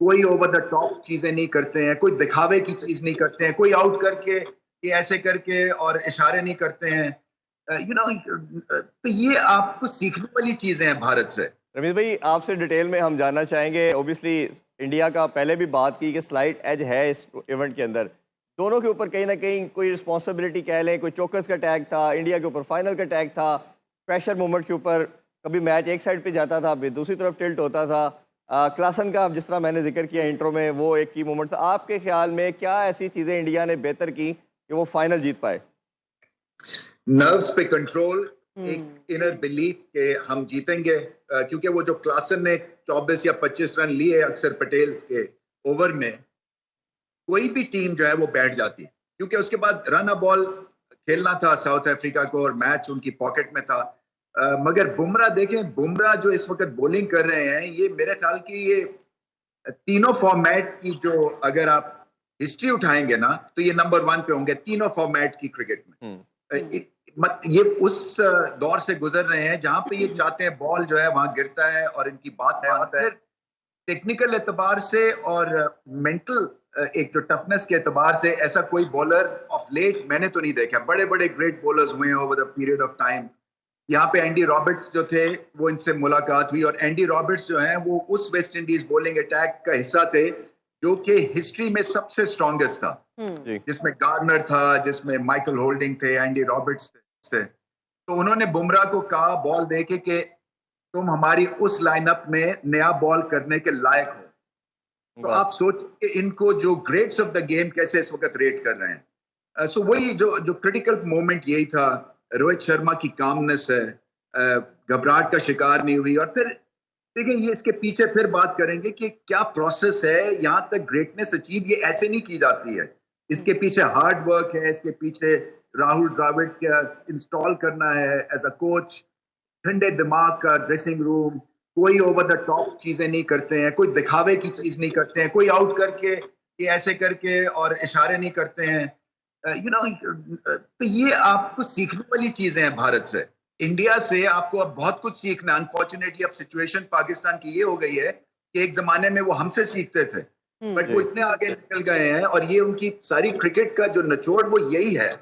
कोई over the top चीजें नहीं करते हैं, कोई दिखावे की चीज नहीं करते हैं, कोई आउट करके ये ऐसे करके और इशारे नहीं करते हैं। तो ये आपको सीखने वाली चीजें हैं भारत से। रमीज भाई, आपसे डिटेल में हम जानना चाहेंगे। ओबियसली इंडिया का पहले भी बात की कि स्लाइट एज है इस इवेंट के अंदर, दोनों के ऊपर कहीं ना कहीं कोई रिस्पॉन्सिबिलिटी कह लें। कोई चौकस का टैग था, इंडिया के ऊपर फाइनल का टैग था, प्रेशर मोमेंट के ऊपर कभी मैच एक साइड पे जाता था, फिर दूसरी तरफ टिल्ट होता था। क्लासन का जिस तरह मैंने जिक्र किया इंट्रो में, वो एक की मोमेंट था। आपके ख्याल में क्या ऐसी चीज़ें इंडिया ने बेहतर की कि वो फाइनल जीत पाए? नर्व्स पे कंट्रोल, एक इनर बिलीफ के हम जीतेंगे, क्योंकि वो जो क्लासन ने 24 या 25 रन लिए अक्षर पटेल के ओवर में, कोई भी टीम जो है वो बैठ जाती है, क्योंकि उसके बाद रन अ बॉल खेलना था साउथ अफ्रीका को और मैच उनकी पॉकेट में था। मगर बुमराह देखें, बुमराह जो इस वक्त बॉलिंग कर रहे हैं, ये मेरे ख्याल की ये तीनों फॉर्मेट की जो अगर आप हिस्ट्री उठाएंगे ना, तो ये नंबर 1 पे होंगे तीनों फॉर्मेट की क्रिकेट में। ये उस दौर से गुजर रहे हैं जहां पे ये चाहते हैं बॉल जो है वहां गिरता है और इनकी बात मानता है। टेक्निकल एतबार से और मेंटल एक जो टफनेस के एतबार से ऐसा कोई बॉलर ऑफ लेट मैंने तो नहीं देखा। बड़े बड़े ग्रेट बॉलर्स हुए हैं over a period of time. यहाँ पे एंडी रॉबर्ट्स जो थे, वो इनसे मुलाकात हुई, और एंडी रॉबर्ट्स जो हैं वो उस वेस्ट इंडीज बॉलिंग अटैक का हिस्सा थे जो कि हिस्ट्री में सबसे स्ट्रॉन्गेस्ट था, जिसमें गार्नर था, जिसमें माइकल होल्डिंग थे, एंडी रॉबर्ट्स थे। तो उन्होंने बुमराह को कहा बॉल देके कि तुम हमारी उस लाइनअप में नया बॉल करने के लायक हो। तो आप सोचिए इनको जो ग्रेट्स ऑफ द गेम कैसे इस वक्त रेट कर रहे हैं। सो वही जो क्रिटिकल मोमेंट यही था। रोहित शर्मा की कामनेस है, घबराहट का शिकार नहीं हुई। और फिर देखिए, ये इसके पीछे फिर बात करेंगे कि क्या प्रोसेस है, यहां तक ग्रेटनेस अचीव ये ऐसे नहीं की जाती है। इसके पीछे हार्ड वर्क है, इसके पीछे राहुल द्रविड़ का इंस्टॉल करना है एज अ कोच, ठंडे दिमाग का ड्रेसिंग रूम, कोई ओवर द टॉप चीजें नहीं करते हैं, कोई दिखावे की चीज नहीं करते हैं, कोई आउट करके ये ऐसे करके और इशारे नहीं करते हैं। तो ये आपको सीखने वाली चीजें हैं भारत से। इंडिया से आपको अब बहुत कुछ सीखना। अनफॉर्चुनेटली अब सिचुएशन पाकिस्तान की ये हो गई है कि एक जमाने में वो हमसे सीखते थे, बट वो इतने आगे निकल गए हैं। और ये उनकी सारी क्रिकेट का जो निचोड़ वो यही है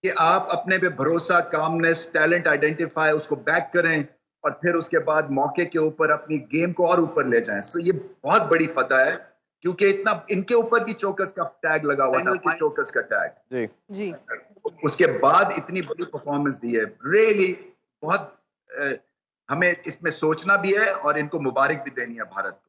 कि आप अपने पे भरोसा, कामनेस, टैलेंट आइडेंटिफाई, उसको बैक करें और फिर उसके बाद मौके के ऊपर अपनी गेम को और ऊपर ले जाएं। सो ये बहुत बड़ी फतह है, क्योंकि इतना इनके ऊपर भी चौकस का टैग लगा हुआ था, चौकस का टैग जी जी। उसके बाद इतनी बड़ी परफॉर्मेंस दी है। रियली बहुत हमें इसमें सोचना भी है और इनको मुबारक भी देनी है भारत को।